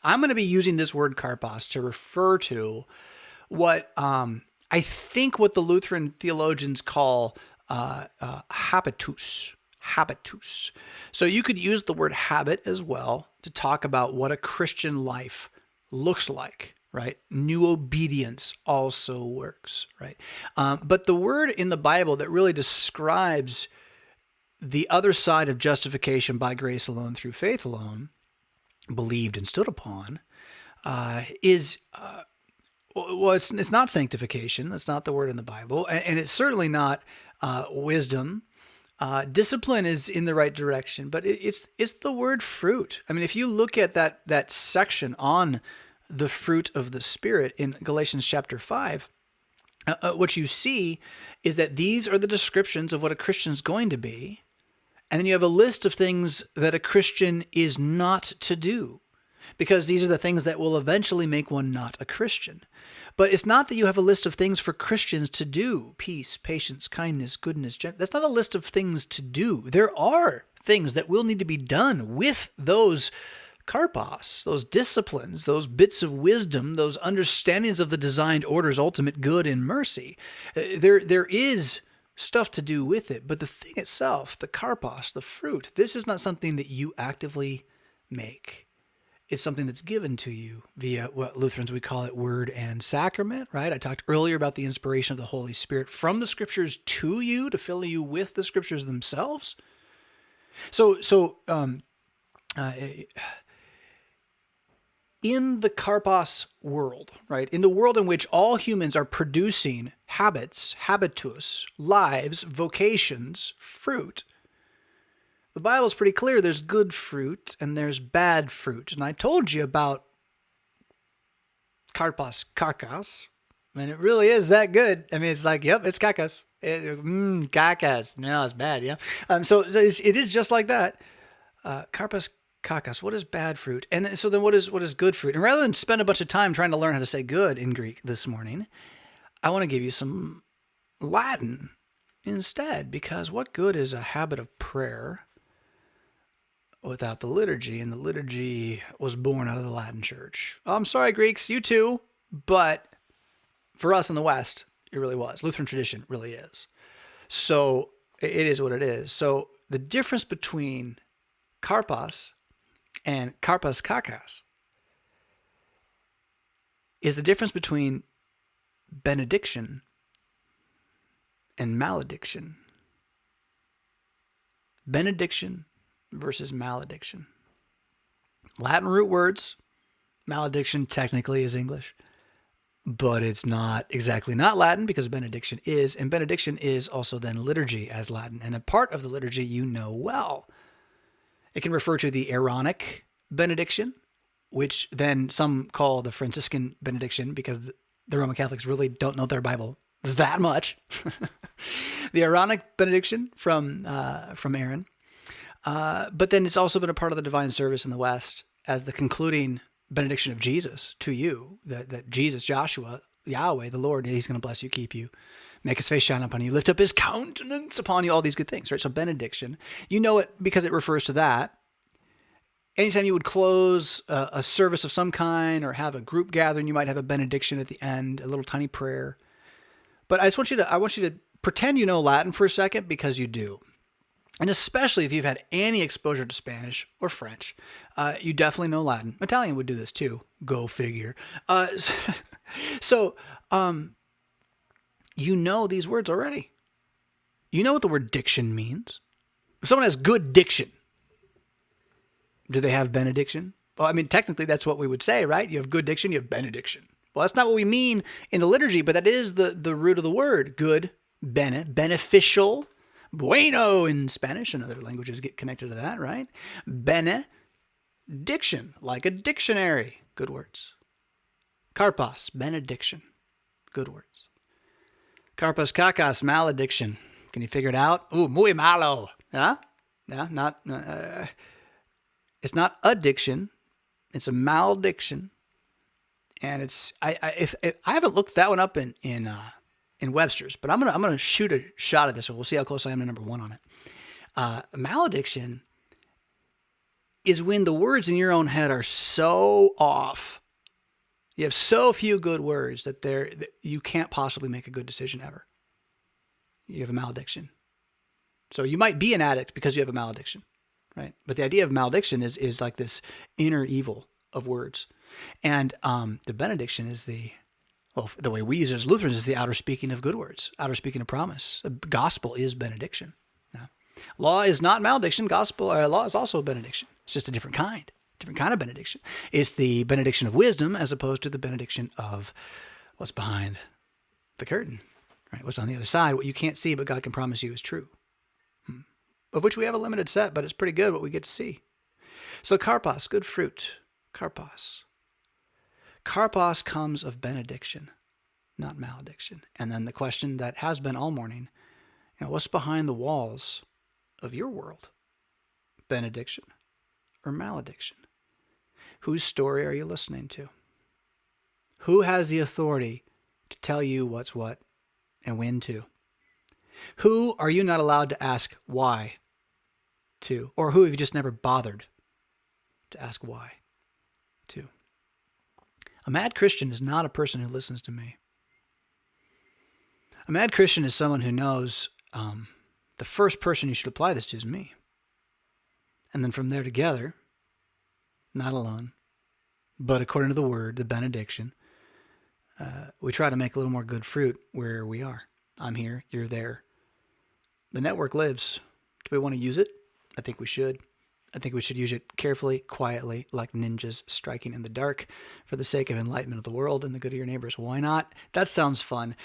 I'm going to be using this word karpos to refer to what I think what the Lutheran theologians call habitus. Habitus. So you could use the word habit as well to talk about what a Christian life looks like, right? New obedience also works, right? But the word in the Bible that really describes the other side of justification by grace alone through faith alone, believed and stood upon, is well, it's not sanctification. That's not the word in the Bible, and it's certainly not wisdom. Discipline is in the right direction, but it's the word fruit. I mean, if you look at that section on the fruit of the Spirit in Galatians chapter 5, what you see is that these are the descriptions of what a Christian's going to be, and then you have a list of things that a Christian is not to do, because these are the things that will eventually make one not a Christian. But it's not that you have a list of things for Christians to do: peace, patience, kindness, goodness. That's not a list of things to do. There are things that will need to be done with those karpos, those disciplines, those bits of wisdom, those understandings of the designed order's ultimate good and mercy. There is stuff to do with it, but the thing itself, the karpos, the fruit, this is not something that you actively make. It's something that's given to you via what Lutherans would call it word and sacrament, right? I talked earlier about the inspiration of the Holy Spirit from the scriptures to you to fill you with the scriptures themselves. So in the karpos world, right? In the world in which all humans are producing habits, habitus, lives, vocations, fruit, the Bible's pretty clear. There's good fruit and there's bad fruit. And I told you about karpos kakos, and it really is that good. I mean, it's like, yep, it's kakos. Kakos. No, it's bad, yeah. So it is just like that. Karpos kakos, what is bad fruit? And so then what is good fruit? And rather than spend a bunch of time trying to learn how to say good in Greek this morning, I want to give you some Latin instead, because what good is a habit of prayer without the liturgy? And the liturgy was born out of the Latin church. Oh, I'm sorry, Greeks, you too, but for us in the West, it really was. Lutheran tradition really is. So it is what it is. So the difference between karpos and karpos kakos is the difference between benediction and malediction. Benediction versus malediction. Latin root words. Malediction technically is English, but it's not exactly not Latin, because benediction is, and benediction is also then liturgy as Latin, and a part of the liturgy you know well. It can refer to the Aaronic benediction, which then some call the Franciscan benediction, because the Roman Catholics really don't know their Bible that much. The Aaronic benediction from Aaron. But then it's also been a part of the divine service in the West as the concluding benediction of Jesus to you, that Jesus, Joshua, Yahweh, the Lord, he's going to bless you, keep you, make his face shine upon you, lift up his countenance upon you, all these good things, right? So benediction, you know it because it refers to that. Anytime you would close a service of some kind or have a group gathering, you might have a benediction at the end, a little tiny prayer. But I want you to pretend you know Latin for a second, because you do. And especially if you've had any exposure to Spanish or French, you definitely know Latin. Italian would do this too. Go figure. So you know these words already. You know what the word diction means. If someone has good diction, do they have benediction? Well, I mean, technically that's what we would say, right? You have good diction, you have benediction. Well, that's not what we mean in the liturgy, but that is the root of the word. Good, beneficial, bueno in Spanish, and other languages get connected to that, right? Benediction, like a dictionary. Good words. Karpos, benediction. Good words. Karpos kakos, malediction. Can you figure it out? Ooh, muy malo. Yeah? Yeah, not... it's not addiction. It's a malediction. And it's... I haven't looked that one up in Webster's, but I'm gonna shoot a shot at this one. We'll see how close I am to number one on it. Malediction is when the words in your own head are so off. You have so few good words that you can't possibly make a good decision ever. You have a malediction. So you might be an addict because you have a malediction, right? But the idea of malediction is like this inner evil of words. And the benediction is the way we use it as Lutherans is the outer speaking of good words, outer speaking of promise. Gospel is benediction. Now, law is not malediction. Law is also benediction. It's just a different kind of benediction. It's the benediction of wisdom as opposed to the benediction of what's behind the curtain, right? What's on the other side, what you can't see, but God can promise you is true. Of which we have a limited set, but it's pretty good what we get to see. So karpos, good fruit. Karpos. Karpos comes of benediction, not malediction. And then the question that has been all morning, what's behind the walls of your world? Benediction or malediction? Whose story are you listening to? Who has the authority to tell you what's what and when to? Who are you not allowed to ask why to? Or who have you just never bothered to ask why to? A mad Christian is not a person who listens to me. A mad Christian is someone who knows the first person you should apply this to is me. And then from there together, not alone, but according to the word, the benediction, we try to make a little more good fruit where we are. I'm here, you're there. The network lives. Do we want to use it? I think we should. I think we should use it carefully, quietly, like ninjas striking in the dark for the sake of enlightenment of the world and the good of your neighbors. Why not? That sounds fun.